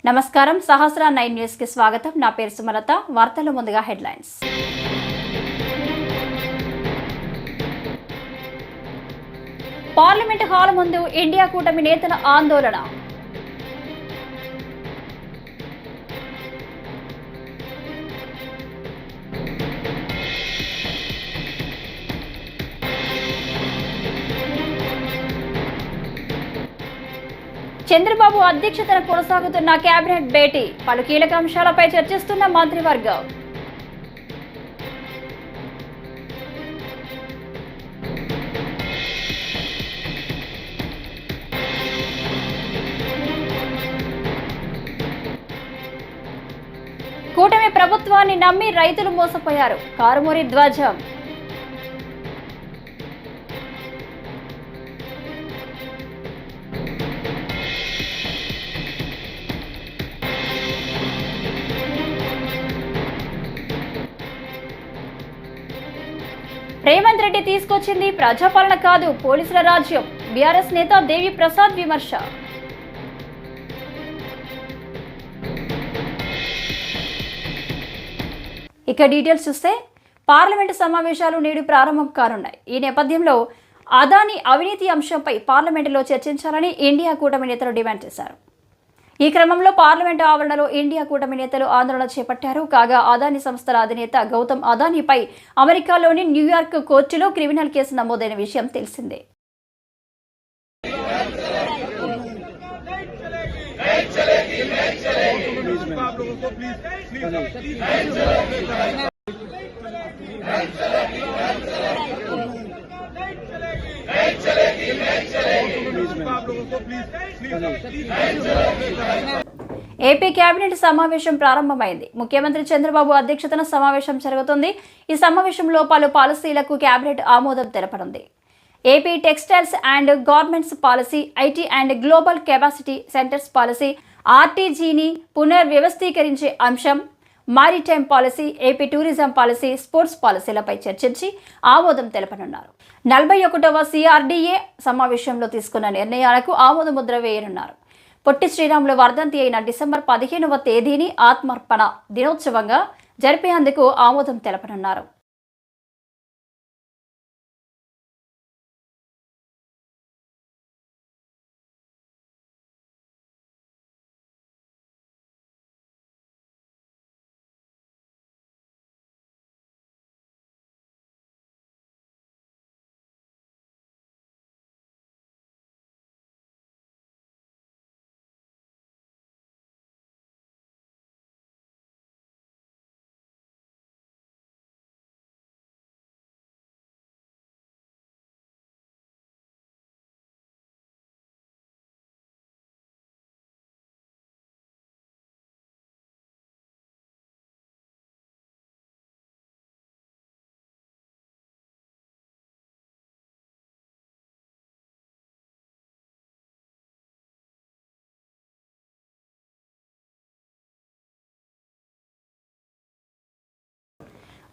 నమస్కారం సహస్ర 9 న్యూస్ కి స్వాగతం. నా పేరు సుమలత. వార్తల ముందుగా హెడ్లైన్స్. పార్లమెంట్ హాల్ ముందు ఇండియా కూటమి నేతల ఆందోళన. చంద్రబాబు అధ్యక్షతన కొనసాగుతున్న కేబినెట్ భేటీ, పలు కీలక అంశాలపై చర్చిస్తున్న మంత్రివర్గం. కూటమి ప్రభుత్వాన్ని నమ్మి రైతులు మోసపోయారు, కారుమూరి ధ్వజం. రేవంత్ రెడ్డి తీసుకొచ్చింది ప్రజాపాలన కాదు, పోలీసుల రాజ్యం. బీఆర్ఎస్ నేత దేవి ప్రసాద్ విమర్శ. ఇక డీటెయిల్స్ చూస్తే పార్లమెంటు సమావేశాలు నేడు ప్రారంభం కానున్నాయి. ఈ నేపథ్యంలో అదానీ అవినీతి అంశంపై పార్లమెంటులో చర్చించాలని ఇండియా కూటమి నేతలు డిమాండ్ చేశారు. ఈ క్రమంలో పార్లమెంటు ఆవరణలో ఇండియా కూటమి నేతలు ఆందోళన చేపట్టారు. కాగా అదానీ సంస్థల అధినేత గౌతమ్ అదానీపై అమెరికాలోని న్యూయార్క్ కోర్టులో క్రిమినల్ కేసు నమోదైన విషయం తెలిసిందే. ఏపీ కేబినెట్ సమావేశం ప్రారంభమైంది. ముఖ్యమంత్రి చంద్రబాబు అధ్యక్షతన సమావేశం జరుగుతుంది. ఈ సమావేశంలో పలు పాలసీలకు కేబినెట్ ఆమోదం తెలపనుంది. AP textiles and garments policy, IT and global capacity centres policy, ఆర్టీజీని పునర్వ్యవస్థీకరించే అంశం, maritime policy, AP tourism policy, sports పాలసీలపై చర్చించి ఆమోదం తెలపనున్నారు. 41వ CRDA సమావేశంలో తీసుకున్న నిర్ణయాలకు ఆమోద ముద్ర వేయనున్నారు. పొట్టి శ్రీరాములు వర్ధంతి అయిన డిసెంబర్ 15వ తేదీని ఆత్మార్పణ దినోత్సవంగా జరిపేందుకు ఆమోదం తెలపనున్నారు.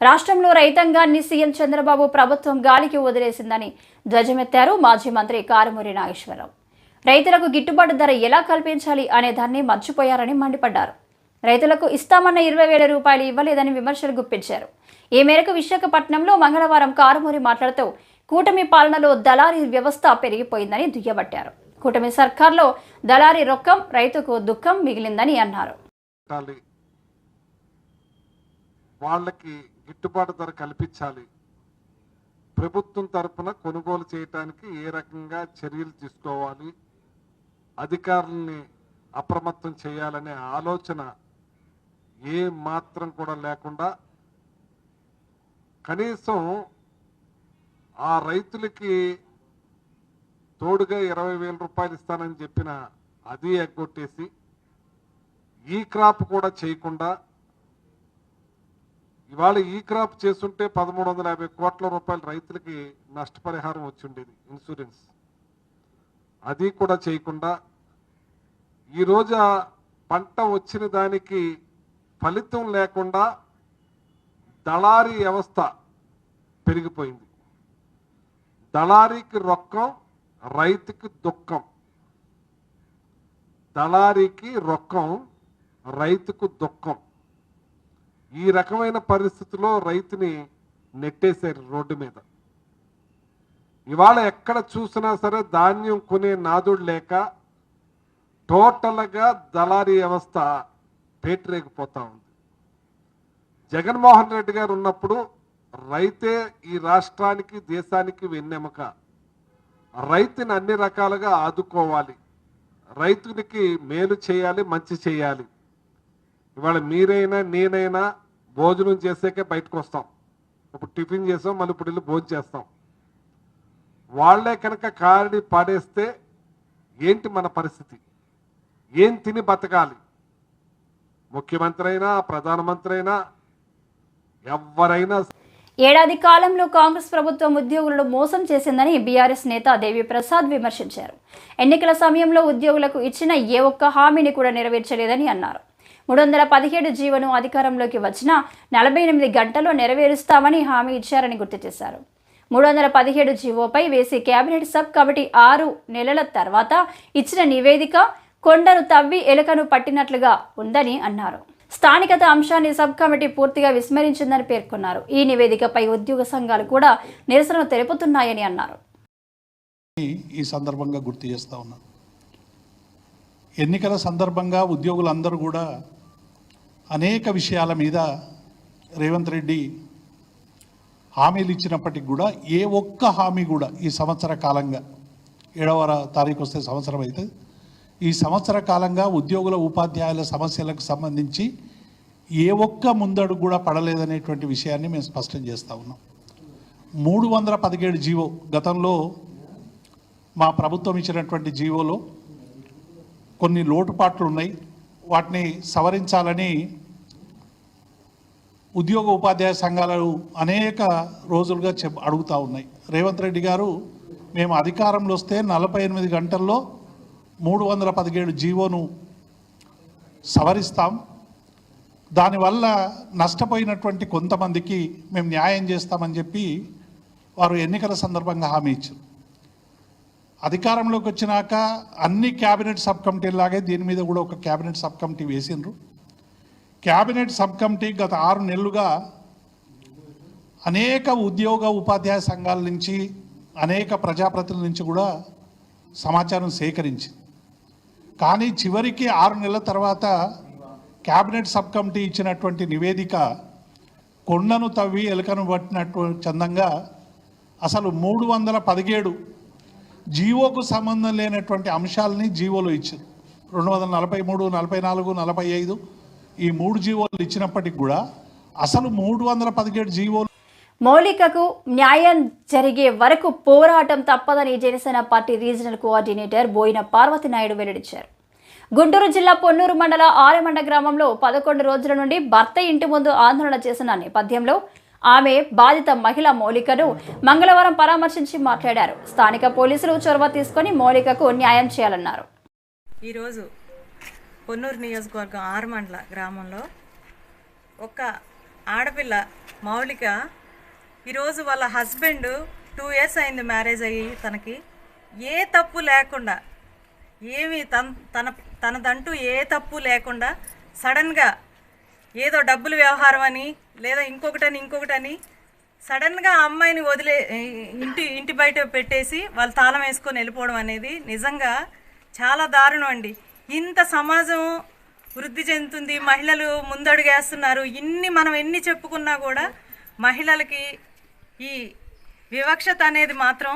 రాష్ట్రంలో రైతాంగాన్ని సీఎం చంద్రబాబు ప్రభుత్వం గాలికి వదిలేసిందని ధ్వజమెత్తారు మాజీ మంత్రి కారుమూరి నాగేశ్వరరావు. రైతులకు గిట్టుబాటు ధర ఎలా కల్పించాలి అనే దాన్ని మర్చిపోయారని మండిపడ్డారు. రైతులకు ఇస్తామన్న 20,000 రూపాయలు ఇవ్వలేదని విమర్శలు గుప్పించారు. ఈ మేరకు విశాఖపట్నంలో మంగళవారం కారుమూరి మాట్లాడుతూ కూటమి పాలనలో దళారీ వ్యవస్థ పెరిగిపోయిందని దుయ్యబట్టారు. కూటమి సర్కార్లో దళారీ రొక్కం, రైతుకు దుఃఖం మిగిలిందని అన్నారు. వాళ్ళకి గిట్టుబాటు ధర కల్పించాలి, ప్రభుత్వం తరఫున కొనుగోలు చేయడానికి ఏ రకంగా చర్యలు తీసుకోవాలి, అధికారుల్ని అప్రమత్తం చేయాలనే ఆలోచన ఏ మాత్రం కూడా లేకుండా కనీసం ఆ రైతులకి తోడుగా 20,000 రూపాయలు ఇస్తానని చెప్పిన అది ఎగ్గొట్టేసి ఈ క్రాప్ కూడా చేయకుండా ఇవాళ ఈ క్రాప్ చేస్తుంటే 1,350 కోట్ల రూపాయలు రైతులకి నష్టపరిహారం వచ్చి ఉండేది, ఇన్సూరెన్స్. అది కూడా చేయకుండా ఈరోజు పంట వచ్చిన దానికి ఫలితం లేకుండా దళారీ వ్యవస్థ పెరిగిపోయింది. దళారీకి రొక్కం, రైతుకి దుఃఖం. దళారీకి రొక్కం, రైతుకు దుఃఖం. ఈ రకమైన పరిస్థితిలో రైతుని నెట్టేశారు రోడ్డు మీద. ఇవాళ ఎక్కడ చూసినా సరే ధాన్యం కొనే నాదుడు లేక టోటల్గా దళారీ వ్యవస్థ పేటరేగిపోతా ఉంది. జగన్మోహన్ రెడ్డి గారు ఉన్నప్పుడు రైతే ఈ రాష్ట్రానికి దేశానికి వెన్నెముక. రైతుని అన్ని రకాలుగా ఆదుకోవాలి, రైతునికి మేలు చేయాలి, మంచి చేయాలి. ఇవాళ మీరైనా నేనైనా భోజనం చేసాకే బయటకు వస్తాం. ఇప్పుడు టిఫిన్ చేసాం, మళ్ళీ ఇప్పుడు వెళ్ళి భోజనం చేస్తాం. వాళ్లే కనుక కారిని పాడేస్తే ఏంటి మన పరిస్థితి? ఏం తిని బతకాలి? ముఖ్యమంత్రి అయినా ప్రధానమంత్రి అయినా ఎవరైనా. ఏడాది కాలంలో కాంగ్రెస్ ప్రభుత్వం ఉద్యోగులను మోసం చేసిందని బీఆర్ఎస్ నేత దేవి ప్రసాద్ విమర్శించారు. ఎన్నికల సమయంలో ఉద్యోగులకు ఇచ్చిన ఏ ఒక్క హామీని కూడా నెరవేర్చలేదని అన్నారు. 317 జీవోను అధికారంలోకి వచ్చిన 48 గంటల్లో నెరవేరుస్తామని హామీ ఇచ్చారని గుర్తు చేశారు. 317 జీవోపై వేసి కేబినెట్ సబ్ కమిటీ 6 నెలల తర్వాత ఇచ్చిన నివేదిక కొండను తవ్వి ఎలుకను పట్టినట్లుగా ఉందని అన్నారు. స్థానికత అంశాన్ని సబ్ కమిటీ పూర్తిగా విస్మరించిందని పేర్కొన్నారు. ఈ నివేదికపై ఉద్యోగ సంఘాలు కూడా నిరసన తెలుపుతున్నాయని అన్నారు. ఈ సందర్భంగా గుర్తు చేస్తా ఉన్నాను. ఎన్నికల సందర్భంగా ఉద్యోగులందరూ కూడా అనేక విషయాల మీద రేవంత్ రెడ్డి హామీలు ఇచ్చినప్పటికి కూడా ఏ ఒక్క హామీ కూడా ఈ సంవత్సర కాలంగా 7వ తారీఖు వస్తే సంవత్సరం అవుతుంది. ఈ సంవత్సర కాలంగా ఉద్యోగుల ఉపాధ్యాయుల సమస్యలకు సంబంధించి ఏ ఒక్క ముందడుగు కూడా పడలేదనేటువంటి విషయాన్ని మేము స్పష్టం చేస్తూ ఉన్నాం. 317 జీవో గతంలో మా ప్రభుత్వం ఇచ్చినటువంటి జీవోలో కొన్ని లోటుపాట్లు ఉన్నాయి. వాటిని సవరించాలని ఉద్యోగ ఉపాధ్యాయ సంఘాలు అనేక రోజులుగా అడుగుతూ ఉన్నాయి. రేవంత్ రెడ్డి గారు మేము అధికారంలో వస్తే 48 గంటల్లో 317 జీవోను సవరిస్తాం, దానివల్ల నష్టపోయినటువంటి కొంతమందికి మేము న్యాయం చేస్తామని చెప్పి వారు ఎన్నికల సందర్భంగా హామీ ఇచ్చారు. అధికారంలోకి వచ్చినాక అన్ని క్యాబినెట్ సబ్ కమిటీలాగే దీని మీద కూడా ఒక క్యాబినెట్ సబ్ కమిటీ వేసిండ్రు. క్యాబినెట్ సబ్ కమిటీ గత 6 నెలలుగా అనేక ఉద్యోగ ఉపాధ్యాయ సంఘాల నుంచి అనేక ప్రజాప్రతినిధుల నుంచి కూడా సమాచారం సేకరించింది. కానీ చివరికి 6 నెలల తర్వాత క్యాబినెట్ సబ్ కమిటీ ఇచ్చినటువంటి నివేదిక కొండను తవ్వి ఎలుకను పట్టినట్టు చందంగా అసలు 317 జీవోకు సంబంధం లేనటువంటి అంశాలని జీవోలో ఇచ్చారు. 243, 44, 45 ఈ 3 జీవోలు ఇచ్చినప్పటికి కూడా అసలు 317 జీవోలు. మౌలికకు న్యాయం జరిగే వరకు పోరాటం తప్పదని Janasena party regional coordinator Boina Parvathi Naidu వెల్లడించారు. గుంటూరు జిల్లా పొన్నూరు మండల ఆరెమండ గ్రామంలో 11 రోజుల నుండి భర్త ఇంటి ముందు ఆందోళన చేసిన నేపథ్యంలో ఆమె బాధిత మహిళ మౌలికను మంగళవారం పరామర్శించి మాట్లాడారు. స్థానిక పోలీసులు చొరవ తీసుకొని మౌలికకు న్యాయం చేయాలన్నారు. ఈరోజు పొన్నూరు నియోజకవర్గం ఆరుమండల గ్రామంలో ఒక ఆడపిల్ల మౌలిక ఈరోజు వాళ్ళ హస్బెండ్ 2 years అయింది మ్యారేజ్ అయ్యి, తనకి ఏ తప్పు లేకుండా ఏమి తనదంటూ ఏ తప్పు లేకుండా సడన్గా ఏదో డబ్బులు వ్యవహారం అని లేదా ఇంకొకటని సడన్గా ఆ అమ్మాయిని వదిలే ఇంటి బయట పెట్టేసి వాళ్ళు తాళం వేసుకొని వెళ్ళిపోవడం అనేది నిజంగా చాలా దారుణం అండి. ఇంత సమాజం వృద్ధి చెందుతుంది, మహిళలు ముందడుగేస్తున్నారు. మనం ఎన్ని చెప్పుకున్నా కూడా మహిళలకి ఈ వివక్షత అనేది మాత్రం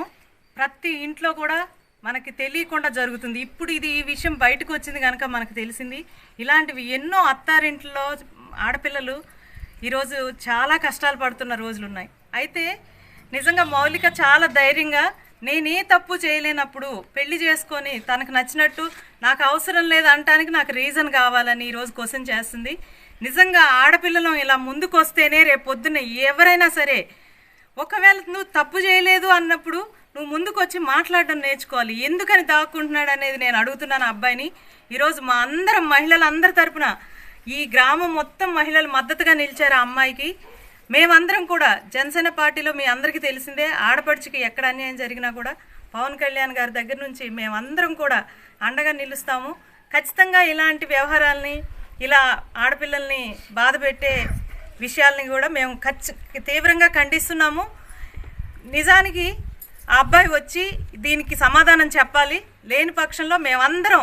ప్రతి ఇంట్లో కూడా మనకి తెలియకుండా జరుగుతుంది. ఇప్పుడు ఈ విషయం బయటకు వచ్చింది కనుక మనకు తెలిసింది. ఇలాంటివి ఎన్నో అత్తారింట్లో ఆడపిల్లలు ఈరోజు చాలా కష్టాలు పడుతున్న రోజులు ఉన్నాయి. అయితే నిజంగా మౌలిక చాలా ధైర్యంగా నేనే తప్పు చేయలేనప్పుడు పెళ్లి చేసుకొని తనకు నచ్చినట్టు నాకు అవసరం లేదు అనటానికి నాకు రీజన్ కావాలని ఈరోజు క్వశ్చన్ చేస్తుంది. నిజంగా ఆడపిల్లలు ఇలా ముందుకు వస్తేనే రేపు పొద్దున్న ఎవరైనా సరే, ఒకవేళ నువ్వు తప్పు చేయలేదు అన్నప్పుడు నువ్వు ముందుకు వచ్చి మాట్లాడడం నేర్చుకోవాలి. ఎందుకని దాక్కుంటున్నాడు అనేది నేను అడుగుతున్నాను అబ్బాయిని. ఈరోజు మా అందరం మహిళలందరి తరపున ఈ గ్రామం మొత్తం మహిళలు మద్దతుగా నిలిచారు ఆ అమ్మాయికి. మేమందరం కూడా జనసేన పార్టీలో మీ అందరికీ తెలిసిందే, ఆడపడుచుకి ఎక్కడ అన్యాయం జరిగినా కూడా పవన్ కళ్యాణ్ గారి దగ్గర నుంచి మేమందరం కూడా అండగా నిలుస్తాము. ఖచ్చితంగా ఇలాంటి వ్యవహారాలని ఇలా ఆడపిల్లల్ని బాధ పెట్టే విషయాల్ని కూడా మేము తీవ్రంగా ఖండిస్తున్నాము. నిజానికి ఆ అబ్బాయి వచ్చి దీనికి సమాధానం చెప్పాలి. లేని పక్షంలో మేమందరం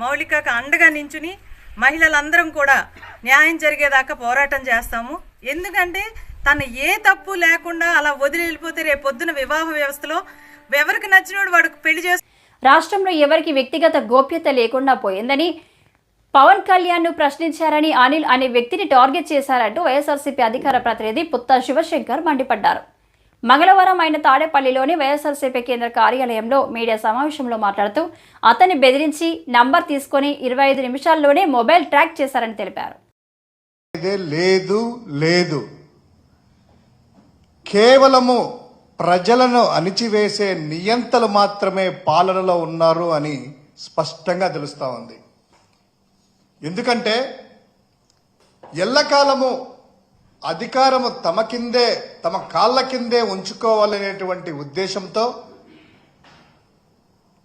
మౌలికకు అండగా నించుని మహిళలందరం కూడా న్యాయం జరిగేదాకా పోరాటం చేస్తాము. ఎందుకంటే తను ఏ తప్పు లేకుండా అలా వదిలి వెళ్ళిపోతే రేపు పొద్దున వివాహ వ్యవస్థలో ఎవరికి నచ్చినోడు వాడికి పెళ్లి చేస్తారు. రాష్ట్రంలో ఎవరికి వ్యక్తిగత గోప్యత లేకుండా పోయిందని పవన్ కళ్యాణ్ను ప్రశ్నించారని అనిల్ అనే వ్యక్తిని టార్గెట్ చేశారంటూ వైఎస్ఆర్సీపీ అధికార ప్రతినిధి పుత్తా శివశంకర్ మండిపడ్డారు. మంగళవారం ఆయన తాడేపల్లిలోని వైఎస్ఆర్సీపీ కేంద్ర కార్యాలయంలో మీడియా సమావేశంలో మాట్లాడుతూ అతన్ని బెదిరించి నంబర్ తీసుకొని 25 నిమిషాల్లోనే మొబైల్ ట్రాక్ చేశారని తెలిపారు. లేదు కేవలము ప్రజలను అణిచివేసే నియంతలు మాత్రమే పాలనలో ఉన్నారు అని స్పష్టంగా తెలుస్తా ఉంది. ఎందుకంటే ఎల్లకాలము అధికారము తమ కాళ్ళ కిందే ఉంచుకోవాలనేటువంటి ఉద్దేశంతో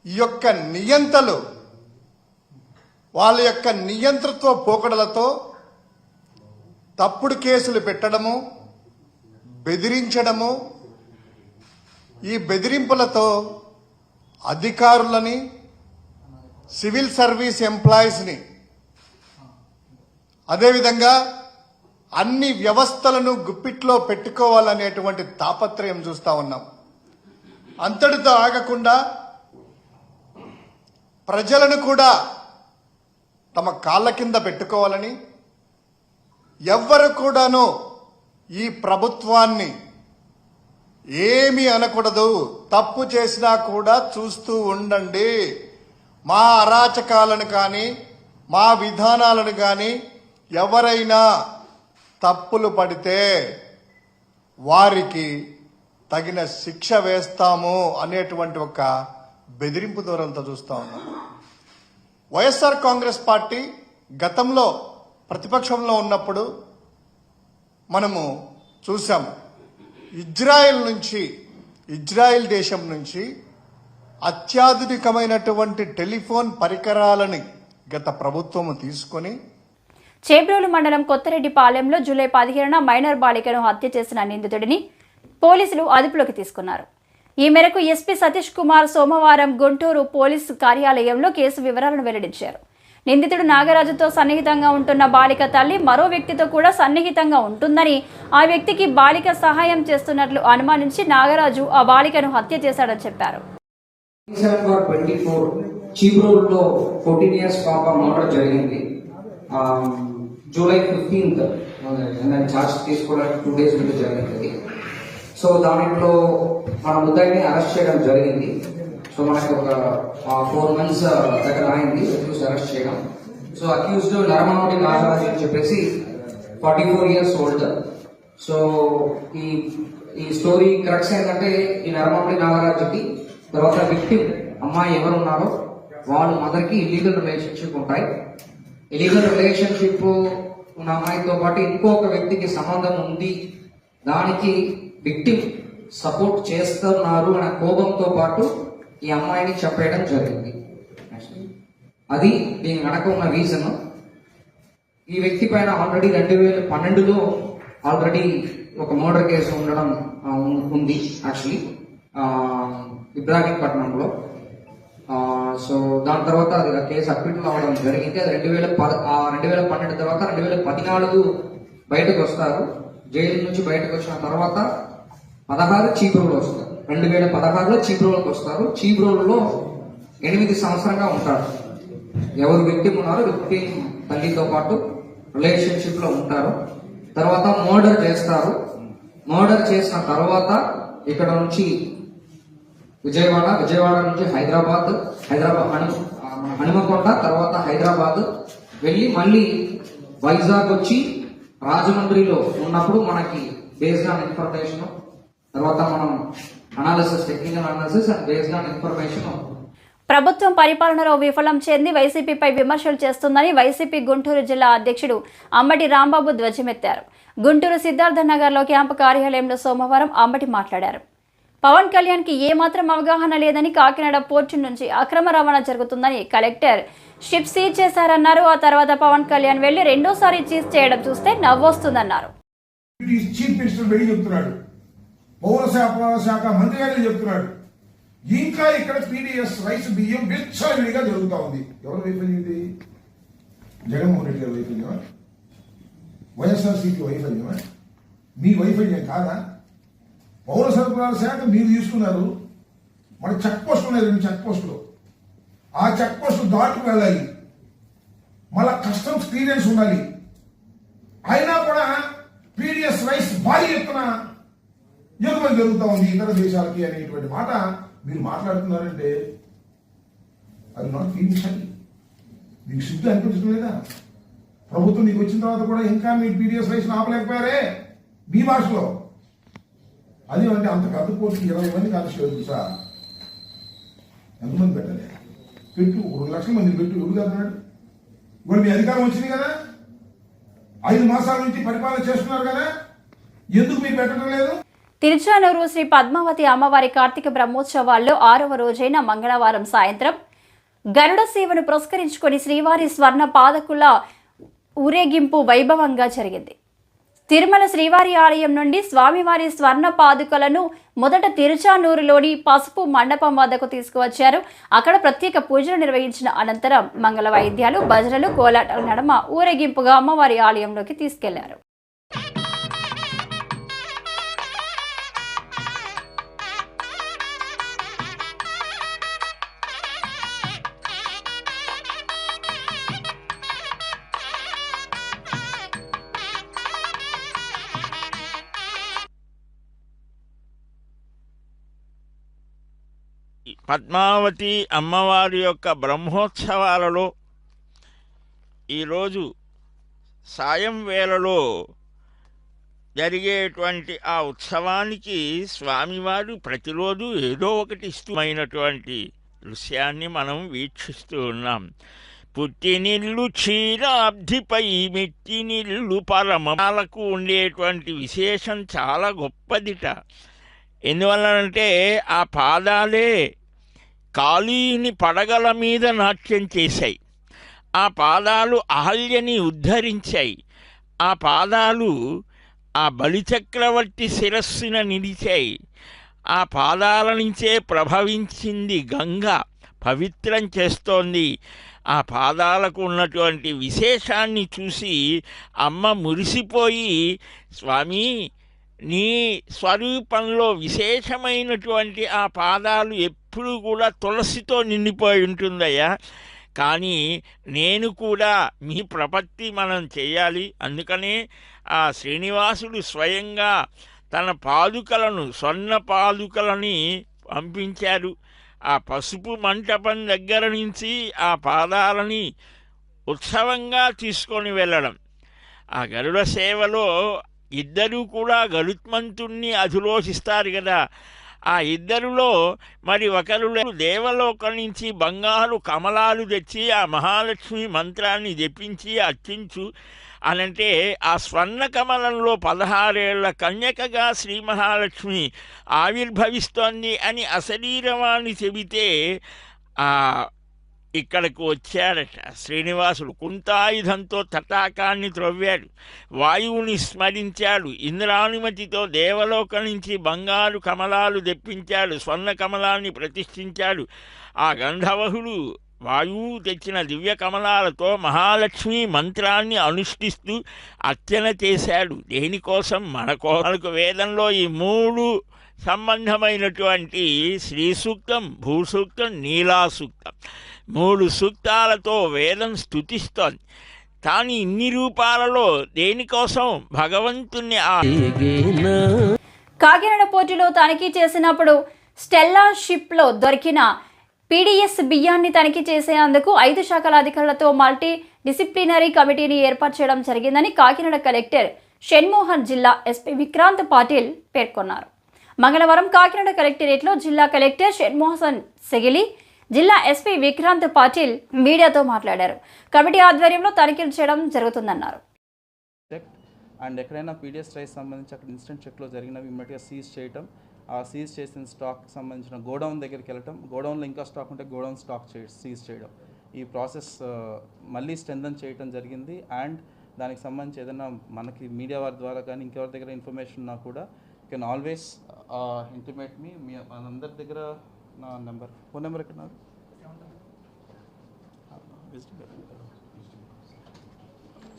ఈ యొక్క నియంతలు వాళ్ళ యొక్క నియంతృత్వ పోకడలతో తప్పుడు కేసులు పెట్టడము, బెదిరించడము, ఈ బెదిరింపులతో అధికారులని, సివిల్ సర్వీస్ ఎంప్లాయీస్ని, అదేవిధంగా అన్ని వ్యవస్థలను గుప్పిట్లో పెట్టుకోవాలనేటువంటి తాపత్రయం చూస్తూ ఉన్నాం. అంతటితో ఆగకుండా ప్రజలను కూడా తమ కాళ్ళ కింద పెట్టుకోవాలని, ఎవ్వరు కూడాను ఈ ప్రభుత్వాన్ని ఏమీ అనకూడదు, తప్పు చేసినా కూడా చూస్తూ ఉండండి, మా అరాచకాలను కానీ మా విధానాలను కానీ ఎవరైనా తప్పులు పడితే వారికి తగిన శిక్ష వేస్తాము అనేటువంటి ఒక బెదిరింపు ధోరణితో చూస్తూ ఉన్నాం. వైఎస్ఆర్ కాంగ్రెస్ పార్టీ గతంలో ప్రతిపక్షంలో ఉన్నప్పుడు మనము చూసాం. ఇజ్రాయెల్ దేశం నుంచి అత్యాధునికమైనటువంటి టెలిఫోన్ పరికరాలని గత ప్రభుత్వము తీసుకొని చేబ్రోలు మండలం కొత్తరెడ్డిపాలెంలో జూలై 17న మైనర్ బాలికను హత్య చేసిన నిందితుడిని పోలీసులు అదుపులోకి తీసుకున్నారు. ఈ మేరకు ఎస్పీ సతీష్ కుమార్ సోమవారం గుంటూరు పోలీసు కార్యాలయంలో కేసు వివరాలను వెల్లడించారు. నిందితుడు నాగరాజుతో సన్నిహితంగా ఉంటున్న బాలిక తల్లి మరో వ్యక్తితో కూడా సన్నిహితంగా ఉంటుందని, ఆ వ్యక్తికి బాలిక సహాయం చేస్తున్నట్లు అనుమానించి నాగరాజు ఆ బాలికను హత్య చేశాడని చెప్పారు. చీబ్రోలులో 14 years పాప మర్డర్ జరిగింది. జూలై 15th ఛార్జ్ తీసుకోవడానికి 2 days ముందు జరిగింది. సో దాంట్లో మన ముద్దాయిని అరెస్ట్ చేయడం జరిగింది. సో మనకి ఒక 4 months దగ్గర అయింది అక్యూజ్ అరెస్ట్ చేయడం. సో అక్యూజ్డ్ నరమనోటి నాగరాజు అని చెప్పేసి 44 years old. సో ఈ స్టోరీ క్రక్స్ ఏంటంటే ఈ నరమనోటి నాగరాజుకి తర్వాత విక్టిమ్ అమ్మాయి ఎవరు ఉన్నారో వాళ్ళ మదర్కి ఇల్లీగల్ రిలేషన్షిప్ ఉంటాయి. ఇల్లీగల్ రిలేషన్షిప్ ఉన్న అమ్మాయితో పాటు ఇంకొక వ్యక్తికి సంబంధం ఉంది, దానికి విక్టిమ్ సపోర్ట్ చేస్తున్నారు అనే కోపంతో పాటు ఈ అమ్మాయిని చెప్పేయడం జరిగింది. అది దీని వెనక ఉన్న రీజన్. ఈ వ్యక్తి పైన ఆల్రెడీ 2012లో ఆల్రెడీ ఒక మర్డర్ కేసు ఉండడం ఉంది యాక్చువల్లీ ఇబ్రాహీంపట్నంలో. సో దాని తర్వాత అది కేసు అక్విటల్ అవ్వడం జరిగింది. అది 2012 తర్వాత 2014 బయటకు వస్తారు. జైలు నుంచి బయటకు వచ్చిన తర్వాత 16 చీబ్రోలు వస్తారు. 2016లో చీబ్రోలకు వస్తారు. చీబ్రోలులో 8 సంవత్సరంగా ఉంటారు. ఎవరు విక్టిమ్ ఉన్నారో విక్టిమ్ తల్లితో పాటు రిలేషన్షిప్ లో ఉంటారు. తర్వాత మర్డర్ చేస్తారు. మర్డర్ చేసిన తర్వాత ఇక్కడ నుంచి విజయవాడ నుంచి హైదరాబాద్ హనుమకొండ, తర్వాత హైదరాబాద్ వెళ్ళి మళ్ళీ వైజాగ్ వచ్చి రాజమండ్రిలో ఉన్నప్పుడు మనకి బేస్డ్ ఆన్ ఇన్ఫర్మేషన్, తర్వాత మనం technical analysis and based on information ప్రభుత్వం పరిపాలనలో విఫలం చెంది వైసీపీపై విమర్శలు చేస్తుందని వైసీపీ గుంటూరు జిల్లా అధ్యక్షుడు అంబటి రాంబాబు ధ్వజమెత్తారు. గుంటూరు సిద్ధార్థ నగర్లో క్యాంపు కార్యాలయంలో సోమవారం అంబటి మాట్లాడారు. పవన్ కళ్యాణ్కి ఏమాత్రం అవగాహన లేదని, కాకినాడ పోర్టు నుంచి అక్రమ రవాణా జరుగుతుందని కలెక్టర్ షిప్ సీజ్ చేశారన్నారు. ఆ తర్వాత పవన్ కళ్యాణ్ వెళ్లి రెండోసారి సీజ్ చేయడం చూస్తే నవ్వొస్తుందన్నారు. చీఫ్ మినిస్టర్ వెళ్ళి చెప్తున్నాడు, పౌరశాఖ మంత్రి గారు చెప్తున్నాడు, ఇంకా ఇక్కడ పీడిఎస్ రైస్ బియ్యం విచ్చలవిడిగా జరుగుతూ ఉంది. ఎవరు వైఫల్యం ఇది? జగన్మోహన్ రెడ్డి గారి వైఫల్యమా? వైఎస్ఆర్సీపీ వైఫల్యమా? మీ వైఫల్యం కాదా? పౌర సరఫరాల శాఖ మీరు తీసుకున్నారు, మన చెక్ పోస్ట్ ఉన్నాయి, 2 చెక్ పోస్టులు. ఆ చెక్ పోస్టులు దాటుకు వెళ్ళాలి, మళ్ళా కస్టమ్స్ క్లియరెన్స్ ఉండాలి. అయినా కూడా పీడిఎస్ రైస్ భారీ ఎత్తున ఎగుమతి జరుగుతూ ఉంది ఇతర దేశాలకి అనేటువంటి మాట మీరు మాట్లాడుతున్నారంటే అది నాట్ ఫీలింగ్. మీకు సిద్ధి అనిపించడం లేదా? ప్రభుత్వం మీకు వచ్చిన తర్వాత కూడా ఇంకా మీరు పీడిఎస్ రైస్ ఆపలేకపోయారే మీ భాషలో. అది అంటే అంత కట్టుకోవచ్చు 20 మంది కానిస్టేబుల్ సార్ ఎంతమంది పెట్టాలి? పెట్టు, 2 లక్షల మంది పెట్టు. ఎవరు కదన్నాడు? ఇప్పుడు మీ అధికారం వచ్చింది కదా, 5 మాసాల నుంచి పరిపాలన చేస్తున్నారు కదా, ఎందుకు మీరు పెట్టడం లేదు? తిరుచానూరు శ్రీ పద్మావతి అమ్మవారి కార్తీక బ్రహ్మోత్సవాల్లో 6వ రోజైన మంగళవారం సాయంత్రం గరుడ సేవను పురస్కరించుకొని శ్రీవారి స్వర్ణ పాదకుల ఊరేగింపు వైభవంగా జరిగింది. తిరుమల శ్రీవారి ఆలయం నుండి స్వామివారి స్వర్ణ పాదుకలను మొదట తిరుచానూరులోని పసుపు మండపం వద్దకు తీసుకువచ్చారు. అక్కడ ప్రత్యేక పూజలు నిర్వహించిన అనంతరం మంగళ వాయిద్యాలు, భజనలు, కోలాటాల నడుమ ఊరేగింపుగా అమ్మవారి ఆలయంలోకి తీసుకెళ్లారు. పద్మావతి అమ్మవారి యొక్క బ్రహ్మోత్సవాలలో ఈరోజు సాయం వేళలో జరిగేటువంటి ఆ ఉత్సవానికి స్వామివారు ప్రతిరోజు ఏదో ఒకటి ఇష్టమైనటువంటి దృశ్యాన్ని మనం వీక్షిస్తూ ఉన్నాం. పుట్టినిల్లు క్షీరాబ్ధిపై మెట్టినిల్లు పరమకు ఉండేటువంటి విశేషం చాలా గొప్పదిట. ఎందువలనంటే ఆ పాదాలే కాళీని పడగల మీద నాట్యం చేశాయి. ఆ పాదాలు అహల్యని ఉద్ధరించాయి. ఆ పాదాలు ఆ బలిచక్రవర్తి శిరస్సున నిలిచాయి. ఆ పాదాల నుంచే ప్రభవించింది గంగ, పవిత్రం చేస్తోంది. ఆ పాదాలకు ఉన్నటువంటి విశేషాన్ని చూసి అమ్మ మురిసిపోయి, స్వామి నీ స్వరూపంలో విశేషమైనటువంటి ఆ పాదాలు ఎప్పుడూ కూడా తులసితో నిండిపోయి ఉంటుందయ్యా, కానీ నేను కూడా మీ ప్రపత్తి మనం చేయాలి. అందుకనే ఆ శ్రీనివాసుడు స్వయంగా తన పాదుకలను, స్వర్ణ పాదుకలని పంపించారు. ఆ పసుపు మంటపం దగ్గర నుంచి ఆ పాదాలని ఉత్సవంగా తీసుకొని వెళ్ళడం. ఆ గరుడ సేవలో ఇద్దరూ కూడా గరుత్మంతుణ్ణి అధిరోహిస్తారు కదా. ఆ ఇద్దరిలో మరి ఒకరు దేవలోకం నుంచి బంగారు కమలాలు తెచ్చి ఆ మహాలక్ష్మి మంత్రాన్ని జపించి అర్చించు అనంటే ఆ స్వర్ణ కమలంలో 16 ఏళ్ల కన్యకగా శ్రీ మహాలక్ష్మి ఆవిర్భవిస్తోంది అని అశరీరవాణి చెబితే ఇక్కడకు వచ్చాడట శ్రీనివాసుడు. కుంతాయుధంతో తటాకాన్ని త్రవ్వాడు, వాయువుని స్మరించాడు, ఇంద్రానుమతితో దేవలోకం నుంచి బంగారు కమలాలు తెప్పించాడు, స్వర్ణ కమలాన్ని ప్రతిష్ఠించాడు. ఆ గంధర్వుడు వాయువు తెచ్చిన దివ్య కమలాలతో మహాలక్ష్మి మంత్రాన్ని అనుష్ఠిస్తూ అర్చన చేశాడు. దేనికోసం? మనకు వేదంలో ఈ 3 సంబంధమైనటువంటి శ్రీ సూక్తం, భూసూక్తం, నీలా సూక్తం, 3 సూక్తాలతో వేదం స్తుతిస్తోంది. కానీ ఇన్ని రూపాలలో దేనికోసం? భగవంతుణ్ణి. కాకినాడ పోర్టులో తనిఖీ చేసినప్పుడు స్టెల్లా షిప్లో దొరికిన పీడీఎస్ బియ్యాన్ని తనిఖీ చేసేందుకు 5 శాఖల అధికారులతో మల్టీ డిసిప్లినరీ కమిటీని ఏర్పాటు చేయడం జరిగిందని కాకినాడ కలెక్టర్ షణ్మోహన్, జిల్లా ఎస్పీ విక్రాంత్ పాటిల్ పేర్కొన్నారు. మంగళవారం కాకినాడ కలెక్టరేట్లో జిల్లా కలెక్టర్ షణ్మోహన్ సెగిలి, జిల్లా ఎస్పీ విక్రాంత్ పాటిల్ మీడియాతో మాట్లాడారు. కమిటీ ఆధ్వర్యంలో తనిఖీలు చేయడం జరుగుతుందన్నారు. అండ్ ఎక్కడైనా పీడిఎస్ రైస్ సంబంధించి అక్కడ ఇన్స్టెంట్ చెక్లో జరిగినవి ఇమ్మీడియట్గా సీజ్ చేయటం, ఆ సీజ్ చేసిన స్టాక్కి సంబంధించిన గోడౌన్ దగ్గరికి వెళ్ళటం, గోడౌన్లో ఇంకా స్టాక్ ఉంటే గోడౌన్ స్టాక్ సీజ్ చేయడం, ఈ ప్రాసెస్ మళ్ళీ స్ట్రెంథన్ చేయడం జరిగింది. అండ్ దానికి సంబంధించి ఏదైనా మనకి మీడియా వారి ద్వారా కానీ ఇంకెవరి దగ్గర ఇన్ఫర్మేషన్ ఉన్నా కూడా యూ కెన్ ఆల్వేస్ ఇంటిమేట్ మీ మనందరి దగ్గర నా ఫోన్ నెంబర్ ఎక్కడ నాది?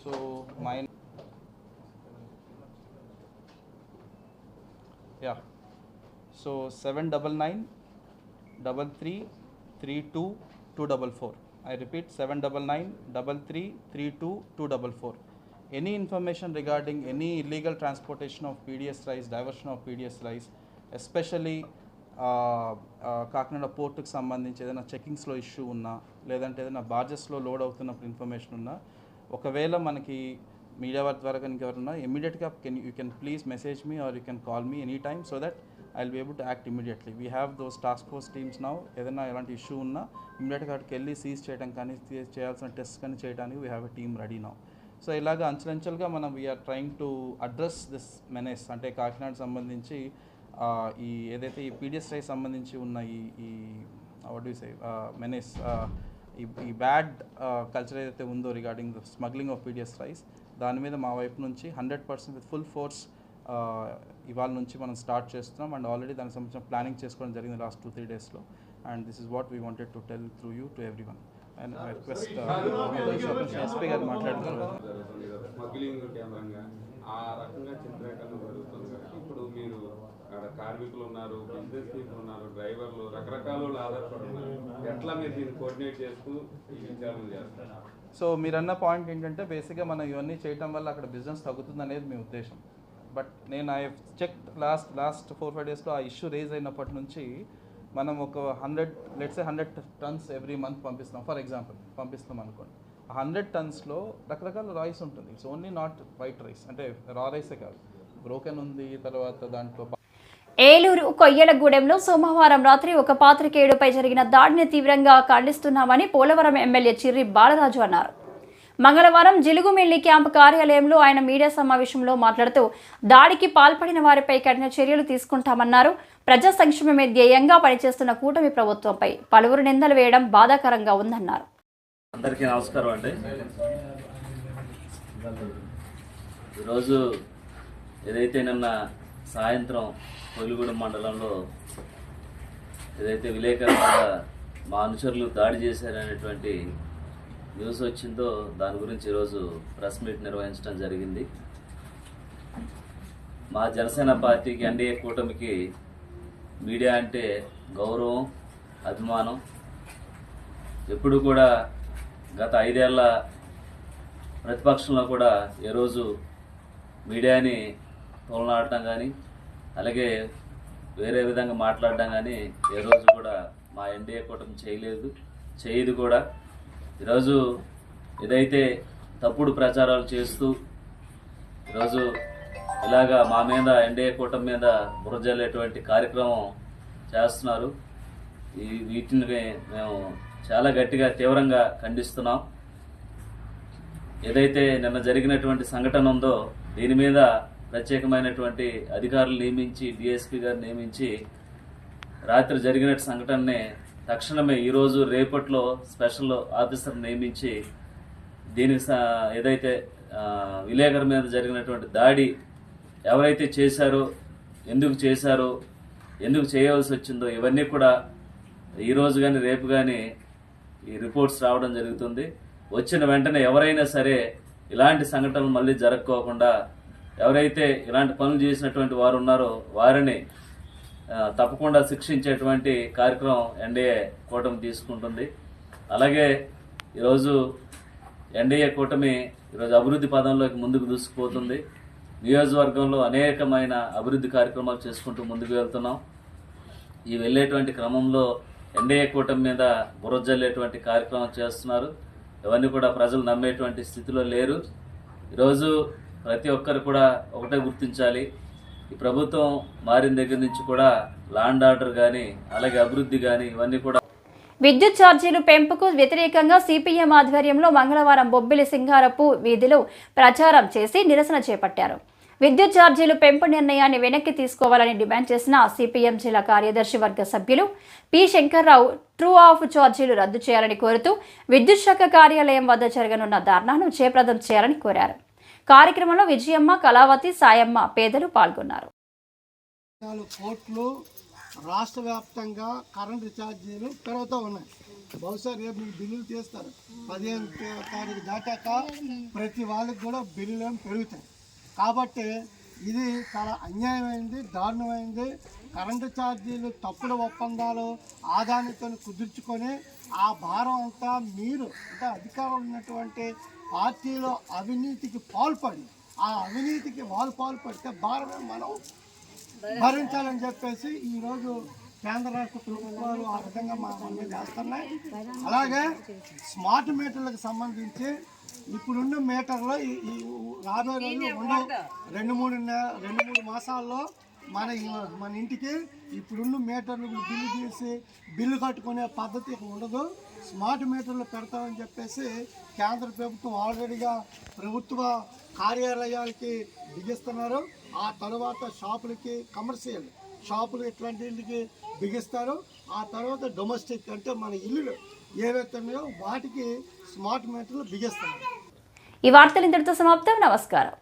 So my yeah so 7993333244. I repeat 7993333244. Any information regarding any illegal transportation of PDS rice, diversion of PDS rice, especially Kakinada పోర్టుకు సంబంధించి ఏదైనా చెకింగ్స్లో ఇష్యూ ఉన్నా లేదంటే ఏదైనా బార్జెస్లో లోడ్ అవుతున్నప్పుడు ఇన్ఫర్మేషన్ ఉన్నా ఒకవేళ మనకి మీడియా వారి ద్వారా కనుక ఎవరున్నా ఇమీడియట్గా you can please message me or you can call me any time so that I will be able to act immediately. We have those task force teams now. ఏదైనా ఎలాంటి ఇష్యూ ఉన్నా ఇమీడియట్గా అక్కడికి వెళ్ళి సీజ్ చేయడం కానీ చేయాల్సిన టెస్ట్ కానీ చేయడానికి we have a team ready now. So ఇలాగ అంచెలంచెలుగా మనం we are trying to address this menace, అంటే కాకినాడ సంబంధించి ఈ ఏదైతే ఈ పీడిఎస్ రైస్ సంబంధించి ఉన్న ఈ వాట్ యు సే మెనేస్, ఈ బ్యాడ్ కల్చర్ ఏదైతే ఉందో regarding the smuggling of PDS rice, దాని మీద మా వైపు నుంచి 100% విత్ ఫుల్ ఫోర్స్ ఇవాళ నుంచి మనం స్టార్ట్ చేస్తున్నాం. అండ్ ఆల్రెడీ దానికి సంబంధించిన ప్లానింగ్ చేసుకోవడం జరిగింది లాస్ట్ 2-3 డేస్లో. And this is what we wanted to tell through you to every one. And I request SP గారు మాట్లాడుతున్నారు. స్మగ్లింగ్ కేంద్రంగా ఆ రకంగా చిత్రీకరణ జరుగుతుంది. ఇప్పుడు మీరు అక్కడ కార్మికులు ఉన్నారు, బిజినెస్ పీపుల్ ఉన్నారు, డ్రైవర్లు, రకరకాల వాళ్ళు ఆధారపడుతున్నారు. ఎట్లా మీరు దీన్ని కోఆర్డినేట్ చేస్తూ ఈ విచారణ చేస్తారు? సో మీరన్న పాయింట్ ఏంటంటే బేసిక్గా మనం ఇవన్నీ చేయడం వల్ల అక్కడ బిజినెస్ తగ్గుతుంది అనేది మీ ఉద్దేశం. బట్ నేను ఐ చెక్ లాస్ట్ 4-5 డేస్లో ఆ ఇష్యూ రేజ్ అయినప్పటి నుంచి మనం ఒక 100 టన్స్ ఎవ్రీ మంత్ పంపిస్తున్నాం. ఫర్ ఎగ్జాంపుల్ పంపిస్తాం అనుకోండి, 100 టన్స్లో రకరకాల రైస్ ఉంటుంది. It's only not white rice, అంటే రా రైసే కాదు, బ్రోకెన్ ఉంది, తర్వాత దాంట్లో. ఏలూరు కొయ్యలగూడెంలో సోమవారం రాత్రి ఒక పాత్రికేయుడిపై జరిగిన దాడిని తీవ్రంగా ఖండిస్తున్నామని పోలవరం ఎమ్మెల్యే చిర్రి బాలరాజు అన్నారు. మంగళవారం జిలుగుమిల్లి క్యాంపు కార్యాలయంలో ఆయన మీడియా సమావేశంలో మాట్లాడుతూ దాడికి పాల్పడిన వారిపై కఠిన చర్యలు తీసుకుంటామన్నారు. ప్రజా సంక్షేమమే ధ్యేయంగా పనిచేస్తున్న కూటమి ప్రభుత్వంపై పలువురు నిందలు వేయడం బాధాకరంగా ఉందన్నారు. అందరికీ నమస్కారం అండి. ఈరోజు ఏదైతే నిన్న సాయంత్రం కొలిగూడెం మండలంలో ఏదైతే విలేకరుల మా అనుచరులు దాడి చేశారనేటువంటి న్యూస్ వచ్చిందో దాని గురించి ఈరోజు ప్రెస్ మీట్ నిర్వహించడం జరిగింది. మా జనసేన పార్టీకి, ఎన్డీఏ కూటమికి మీడియా అంటే గౌరవం, అభిమానం. ఎప్పుడు కూడా గత 5 ఏళ్ల ప్రతిపక్షంలో కూడా ఏ రోజు మీడియాని తోలనాడటం కానీ అలాగే వేరే విధంగా మాట్లాడడం కానీ ఏ రోజు కూడా మా ఎన్డీఏ కూటమి చేయదు కూడా. ఈరోజు ఏదైతే తప్పుడు ప్రచారాలు చేస్తూ ఈరోజు ఇలాగా మా మీద ఎన్డీఏ కూటమి మీద బురజల్లేటువంటి కార్యక్రమం చేస్తున్నారు. వీటిని మేము చాలా గట్టిగా తీవ్రంగా ఖండిస్తున్నాం. ఏదైతే నిన్న జరిగినటువంటి సంఘటన ఉందో దీని మీద ప్రత్యేకమైనటువంటి అధికారులు నియమించి, డిఎస్పీ గారు నియమించి రాత్రి జరిగిన సంఘటనని తక్షణమే ఈరోజు రేపట్లో స్పెషల్ ఆఫీసర్ నియమించి దీనికి ఏదైతే విలేకరు మీద జరిగినటువంటి దాడి ఎవరైతే చేశారో, ఎందుకు చేశారో, ఎందుకు చేయవలసి వచ్చిందో ఇవన్నీ కూడా ఈరోజు కానీ రేపు కానీ ఈ రిపోర్ట్స్ రావడం జరుగుతుంది. వచ్చిన వెంటనే ఎవరైనా సరే ఇలాంటి సంఘటనలు మళ్ళీ జరగకోకుండా ఎవరైతే ఇలాంటి పనులు చేసినటువంటి వారు ఉన్నారో వారిని తప్పకుండా శిక్షించేటువంటి కార్యక్రమం ఎన్డీఏ కూటమి తీసుకుంటుంది. అలాగే ఈరోజు ఎన్డీఏ కూటమి ఈరోజు అభివృద్ధి పదంలోకి ముందుకు దూసుకుపోతుంది. నియోజకవర్గంలో అనేకమైన అభివృద్ధి కార్యక్రమాలు చేసుకుంటూ ముందుకు వెళ్తున్నాం. ఈ వెళ్ళేటువంటి క్రమంలో ఎన్డీఏ కూటమి మీద బురజల్లేటువంటి కార్యక్రమం చేస్తున్నారు. ఇవన్నీ కూడా ప్రజలు నమ్మేటువంటి స్థితిలో లేరు. ఈరోజు ప్రతి ఒక్కరు కూడా ఒకటే గుర్తించాలి, ఈ ప్రభుత్వం మారిన దగ్గర నుంచి కూడా లా అండ్ ఆర్డర్ కానీ అలాగే అభివృద్ధి కానీ ఇవన్నీ కూడా. విద్యుత్ ఛార్జీలు పెంపుకు వ్యతిరేకంగా సిపిఎం ఆధ్వర్యంలో మంగళవారం బొబ్బిలి సింగారపు వీధిలో ప్రచారం చేసి నిరసన చేపట్టారు. విద్యుత్ ఛార్జీలు పెంపు నిర్ణయాన్ని వెనక్కి తీసుకోవాలని డిమాండ్ చేసిన సిపిఎం జిల్లా కార్యదర్శి వర్గ సభ్యులు పి శంకర్రావు ట్రూ ఆఫ్ ఛార్జీలు రద్దు చేయాలని కోరుతూ విద్యుత్ శాఖ కార్యాలయం వద్ద జరగనున్న ధర్నాను జయప్రదం చేయాలని కోరారు. కార్యక్రమంలో విజయమ్మ, కళావతి, సాయమ్మ పేదలు పాల్గొన్నారు. 4 కోట్లు రాష్ట్ర వ్యాప్తంగా కరెంటు ఛార్జీలు పెరుగుతూ ఉన్నాయి. బహుశా రేపు మీకు బిల్లులు తీస్తారు. 15వ తారీఖు దాటాక ప్రతి వాళ్ళకి కూడా బిల్లులు పెరుగుతాయి. కాబట్టి ఇది చాలా అన్యాయమైంది, దారుణమైంది. కరెంటు ఛార్జీలు తప్పుడు ఒప్పందాలు ఆదానితో కుదుర్చుకొని ఆ భారం అంతా మీరు అంటే అధికారంలో ఉన్నటువంటి పార్టీలో అవినీతికి పాల్పడి ఆ అవినీతికి వాళ్ళు పాల్పడితే భారమే మనం భరించాలని చెప్పేసి ఈరోజు కేంద్ర రాష్ట్ర ప్రభుత్వాలు ఆ విధంగా మనం చేస్తున్నాయి. అలాగే స్మార్ట్ మీటర్లకు సంబంధించి ఇప్పుడున్న మీటర్లో ఈ రాబోయే రోజులు 2-3 మాసాల్లో మన ఇంటికి ఇప్పుడున్న మీటర్లు బిల్లు తీసి బిల్లు కట్టుకునే పద్ధతి ఉండదు. స్మార్ట్ మీటర్లు పెడతామని చెప్పేసి కేంద్ర ప్రభుత్వం ఆల్రెడీగా ప్రభుత్వ కార్యాలయాలకి బిగిస్తున్నారు. ఆ తర్వాత షాపులకి, కమర్షియల్ షాపులు ఇట్లాంటికి బిగిస్తారు. ఆ తర్వాత డొమెస్టిక్ అంటే మన ఇల్లులు ఏవైతే ఉన్నాయో వాటికి స్మార్ట్ మీటర్లు బిగిస్తున్నారు. ఈ వార్తలు ఇంతటితో సమాప్తం. నమస్కారం.